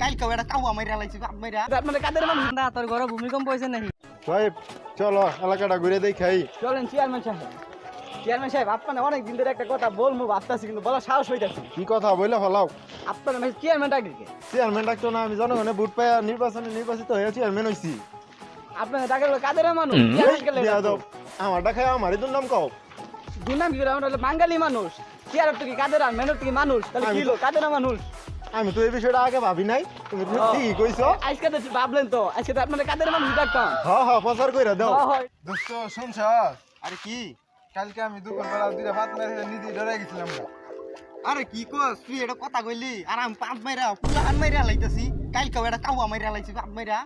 কালকে এটা কাউয়া মাইরা লাইছি বাপ মাইরা মানে কাদের মানুষ না তোর ঘরে ভূমিকম্প হয়েছে নাকি? সাহেব চলো এলাকাটা ঘুরে দেখাই। চলেন চেয়ারম্যান সাহেব। চেয়ারম্যান সাহেব আপনার অনেক দিন ধরে একটা কথা বলবো ভাবতেছি কিন্তু বলার সাহস হইতাছে। কি কথা বলে ফেলাও। আপনার চেয়ারম্যানটা কি? চেয়ারম্যান ডাকতো না, আমি জনগণে ভোট পাইয়া নির্বাচিত হয়ে চেয়ারম্যান হইছি। আপনার ডাকের কাদের মানুষ? আমার ডাকায় আমারই দুর্নাম কও। দুর্নাম কি? আমরা হলো বাঙালি মানুষ। চেয়ারম্যান তো কি কাদের আর মেনর কি মানুষ? তাহলে কি হলো কাদের মানুষ? আমি তো এই বিষয়টা আগে ভাবি নাই, তুমি ঠিকই কইছো। আজকে তো ভাবলেন তো, আজকে তো আপনাদের কাদের মানুষ ডাকতাম। হ্যাঁ প্রচার কইরা দাও। দোস্ত শুনছ? আরে কি কালকে আমি দুপুরবেলা দুইটা ভাত মেরে নিজে ডরে গেছিলাম না। আরে কি কস তুই এটা কথা কইলি আর আমি পাঁচ মাইরা ফুলান মাইরা লাইতাছি কালকে এটা কাউয়া মাইরা লাইছি বাপ মাইরা।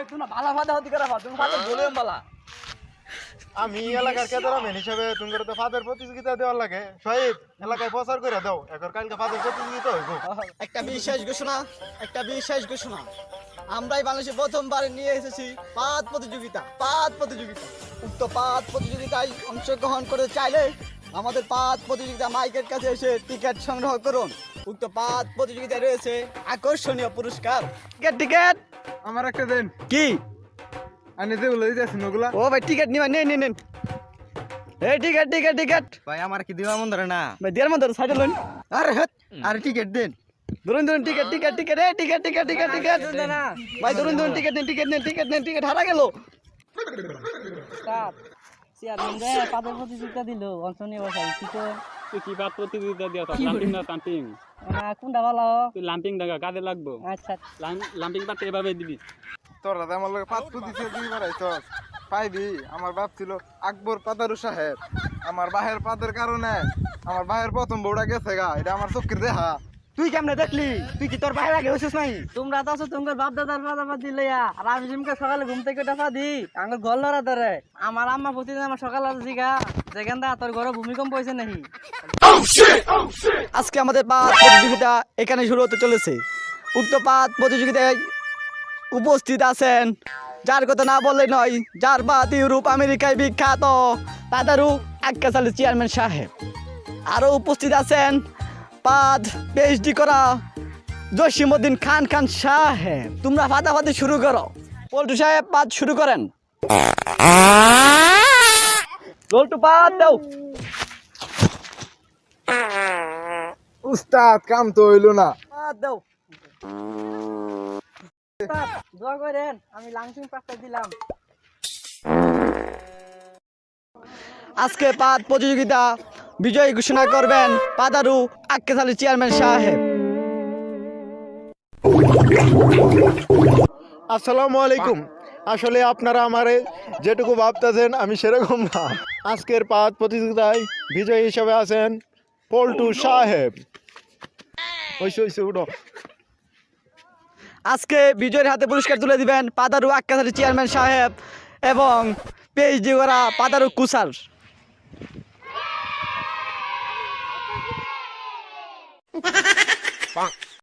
তুমি ভালো ফাদা হতি করা তুমি ফাদা বলেন বালা। আমি এলাকার ক্যামেরাম্যান হিসেবে তোমাদের তো ফাদের প্রতিযোগিতা দেওয়ার লাগে। সাহেব এলাকায় প্রচার কইরা দাও, এখন কালকে ফাদের প্রতিযোগিতা হইব। একটা বিশেষ ঘোষণা আমরাই বাংলাদেশে প্রথমবার নিয়ে এসেছি পাত প্রতিযোগিতা। উক্ত পাত প্রতিযোগিতায় অংশগ্রহণ করতে চাইলে আমাদের পাত প্রতিযোগিতা মাইকের কাছে এসে টিকিট সংগ্রহ করুন। উক্ত পাত প্রতিযোগিতায় রয়েছে আকর্ষণীয় পুরস্কার। টিকিট আমার একটা দেন। কি? আনে যেগুলো দিতেছেন ওগুলা। ও ভাই টিকিট নিবা নেন। এই টিকিট ভাই আমার কি দিবা মন ধরে না ভাই দেড় মন ধরে সাইডে লইন। আরে হেৎ আরে টিকিট দেন ধরুন টিকিট ভাই ধরুন টিকিট হারা গেল। চেয়ারম্যান রে পাদের প্রতিযোগিতা দিল অংশনী বসাই কি তো তুই কি বাদ প্রতিযোগিতা দিয়া লাম্পিং না পাম্পিং? কোনটা ভালো? তুই লাম্পিং দেখা কাজে লাগবো। আচ্ছা লাম্পিং পাতে এভাবে দিবি। তোরা তো আমার লগে পাত পুতিছে দুই বারাইছস পাইবি। আমার বাপ ছিল আকবর পাদারু সাহেব। আমার বাহের পাদের কারণে আমার বাহের প্রথম বউটা গেছে গা, এটা আমার চোখের দেখা। তুই কেমনে দেখলি? তুই কি তোর বাইরে আগে হইছিস নাই? তোমরা তো আছো তোমার বাপ দাদার পাতা দিলে আর আমি জিমকে সকালে ঘুম থেকে টাকা দি আমার ঘর লড়া ধরে আমার আম্মা প্রতিদিন আমার সকালে জিগা যেখান দা তোর ঘরে ভূমিকম্প হয়েছে নাকি? আজকে আমাদের পাত প্রতিযোগিতা এখানে শুরু হতে চলেছে। উক্ত পাত প্রতিযোগিতায় উপস্থিত আছেন যার কথা না বললে নয়, যার বাদ ইউরোপ আমেরিকায় বিখ্যাত পাদারু আক্কাসালি চেয়ারম্যান সাহেব। আরও উপস্থিত আছেন পাদ পিএইচডি করা জসিমউদ্দিন খান সাহেব। তোমরা ফাদাফাদি শুরু করো। পল্টু সাহেব পাদ শুরু করেন। লল্টু পাদ দাও। উস্তাদ কাম তো হইলো না। পাদ দাও। দোয়া করেন আমি লাংচিং পাঁচটা দিলাম। আজকে পাদ প্রতিযোগিতা বিজয়ী ঘোষণা করবেন পাদারু আক্কাসালি চেয়ারম্যান সাহেব। আসসালামু আলাইকুম। আসলে আপনারা আমারে যেটুকু ভাবতেছেন আমি সেরকম না। আজকের পাত প্রতিযোগিতায় বিজয়ী হিসেবে আছেন পল্টু সাহেব। হইছে উঠো। আজকে বিজয়ের হাতে পুরস্কার তুলে দিবেন পাদারু আক্কাসালি চেয়ারম্যান সাহেব এবং পিএইচডি করা পাদারু কুসার।